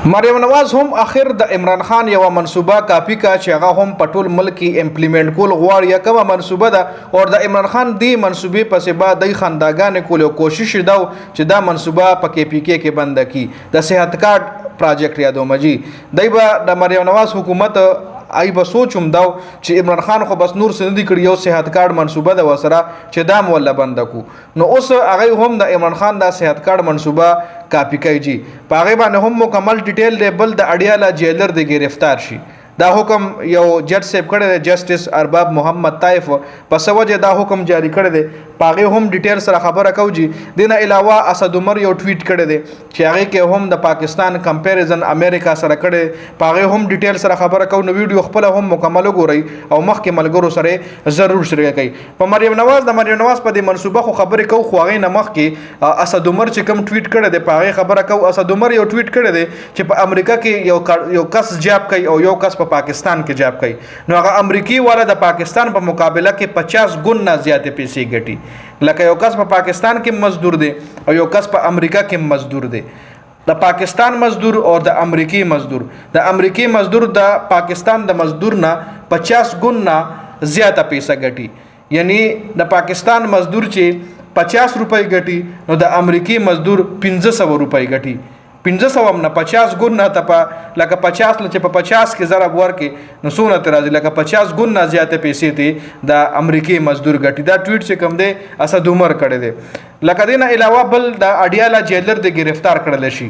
مریم نواز هم اخر د عمران خان یو منصوبه کاپی کا چې هغه هم په ټول ملک کې امپلیمنٹ کول غواړي. یا کومه منصوبه ده او د عمران خان دی منصوبې پسې بعد د خنداګانې کول او کوشش دا چې دا منصوبه په کې پی کې بند کی. د صحت کارت پروجیکټ یادو مجي دای به د مریم نواز حکومت ای به سوچم دا چې عمران خان خو بس نور سندي کړی یو صحت کارت منصوبه د وسره چې دا مولا بند کو. نو اوس هغه هم د عمران خان د صحت کارت منصوبه کاپی کوي جی په هغه باندې هم مکمل ډیټیل دی بل د اډیاله جیلر د گرفتار شي. دا حکم یو جج صاحب کړی دی جسټس ارباب محمد طائف پس وجه دا حکم جاری کړی دی. پاغه هم ډیټیل سره خبره کوي. دینه علاوه اسد عمر یو ټویټ کړی دی چې هغه کې هم د پاکستان کمپیریزن امریکا سره کړی. پاغه هم ډیټیل سره خبره کوي. نو ویډیو خپل هم مکمل وګورئ او مخکې ملګرو سره ضرور شریک کړئ. په مریم نواز د مریم نواز په دې منصوبه خو خبرې کوي خو هغه نه مخکې اسد عمر چې کوم ټویټ کړی دی پاغه خبره کوي. اسد عمر یو ټویټ کړی دی چې په امریکا کې یو کس جاب کوي او یو کس په پاکستان کې جاب کوي. نو هغه امریکای والا د پاکستان په مقابله کې 50 ګنا زیاتې پیسې ګټي. لکه یو کس په پاکستان کې مزدور دی او یو کس په امریکا کې مزدور دی. د پاکستان مزدور او د امریکای مزدور د پاکستان د مزدور نه 50 ګنا زیاته پیسې ګټي. یعنی د پاکستان مزدور چې 50 روپۍ ګټي نو د امریکای مزدور 1500 روپۍ ګټي. 1500 نه 50 ګنا ته په لکه 50 لچ په 50 کې ضرب ورکې نو سونه تر راځي لکه 50 ګنا زیاته پیسې ته د امریکای مزدور ګټي. دا ټویټ چې کوم دی اسد عمر کړی دی. لکه دینه علاوه بل د اډیاله جیلر د گرفتار کړل شي.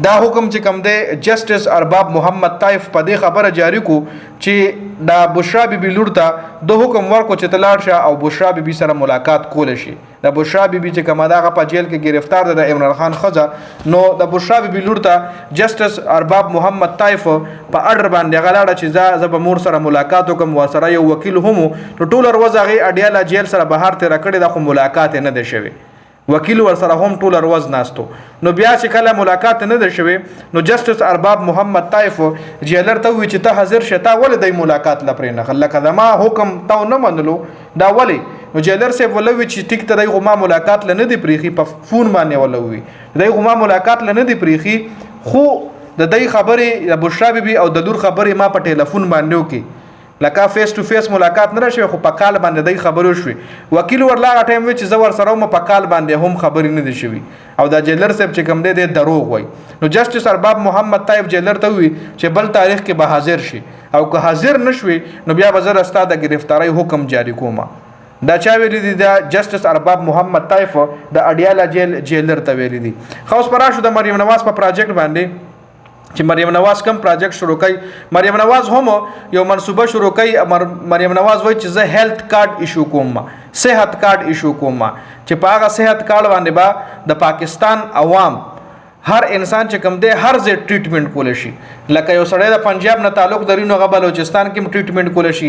دا حکم چې کوم دی جسټس ارباب محمد طائف په دې خبره جاری کو چې دا بشرا بیبي لور ته د حکم ورکو چې تلاړ شه او بشرا بیبي سره ملاقات کول شي. د بشرا بیبي چې کومه دغه په جیل کې گرفتار ده د عمران خان خزه نو د بشرا بیبي لور ته جسټس ارباب محمد طائف په اډر باندې غلاړه چې زه به مور سره ملاقات وکم و سره یو وکیل هم نو ټول ورځ هغه اډیاله جیل سره بهر تیر کړی د خو ملاقات نه ده شوی. وکیل ور سره هم ټول ورځ ناستو. نو بیا چې کله ملاقات نه ده شوی نو جسټس ارباب محمد طائف جیلر ته وی چې ته حاضر شته ول د ملاقات لپاره نه خلک ما حکم تا نه منلو دا ولی. نو جیلر سه ولوي چې ټیک ته دغه ما ملاقات لنه دی پریخي په فون باندې ولوي دغه ما ملاقات لنه دی پریخي خو د دې خبره د بشرا بیبي او د دور خبره ما په ټلیفون باندې وکي لکه فیس ټو فیس ملاقات نه شوی خو په کال باندې دای خبرو شوی. وکیل ورلا ټایم وی چې زور سره په کال باندې هم خبرې نه دي شوی او دا جیلر صاحب چې کوم دی دروغ وای. نو جسټس ارباب محمد طائف جیلر ته وی چې بل تاریخ کې به حاضر شي او که حاضر نشوي نو بیا به زر استاد گرفتاری حکم جاری کوم. دا چا ویلی دی دا جسټس ارباب محمد طائف د اډیاله جیلر ته ویلی دی. خو اوس پراشو د مریم نواز په پروجیکټ باندې چې مریم نواز کوم پروجیکټ شروع کړي. مریم نواز هم یو منصوبه شروع کړي. مریم نواز وایي چې زه هیلث کارت ایشو کوم صحت کارت ایشو کوم چې په هغه صحت کارت باندې با د پاکستان عوام هر انسان چې کوم دی هر ځای ټریټمنټ کول شي. لکه یو سړی د پنجاب نه تعلق لري نو هغه بلوچستان کې ټریټمنټ کول شي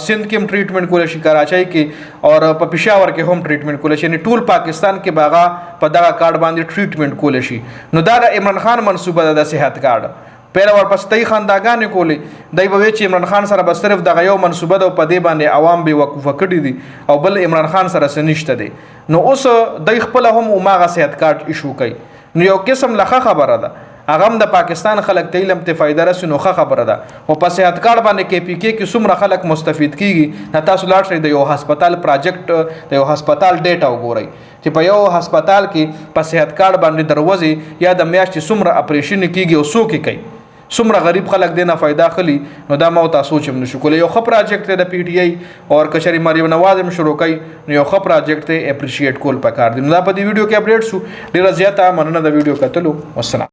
سند کې ټریټمنټ کول شي کراچۍ کې او په پېښور کې هم ټریټمنټ کول شي. یعنی ټول پاکستان کې باغا په دغه کارت باندې ټریټمنټ کول شي. نو دا د عمران خان منصوبه ده د صحت کارت. پیله ورپسې خنداګانې کولې دای به چې عمران خان سره به صرف دغه یو منصوبه ده په دې باندې عوام به وقفه کړي دي او بل عمران خان سره سنشته دي. نو اوس دای خپل هم اوماغه صحت کارت ایشو کوي. نو یو قسم لخه خبره ده هغه د پاکستان خلک ته علم ته فائدہ رسنو خبره ده او په صحت کارت باندې کې پی کې څومره خلک مستفید کیږي. نه تاسو لاړ شئ د یو هسپتال پروجیکټ د یو هسپتال ډیټا وګورئ چې په یو هسپتال کې په صحت کارت باندې دروازې یا د میاشتې څومره اپریشن کیږي او څوک کوي څومره غریب خلک دینه فائدہ خلی. نو دا مو تاسو چې نشو کولای یو خبر پروجیکټ د پی ټی آی او کشری مریم نواز هم شروع کړي نو یو خبر پروجیکټ ته اپریشیټ کول پکار دي. نو دا په دې ویډیو کې اپډیټ شو ډیر زیاته مننه د ویډیو کتلو. والسلام.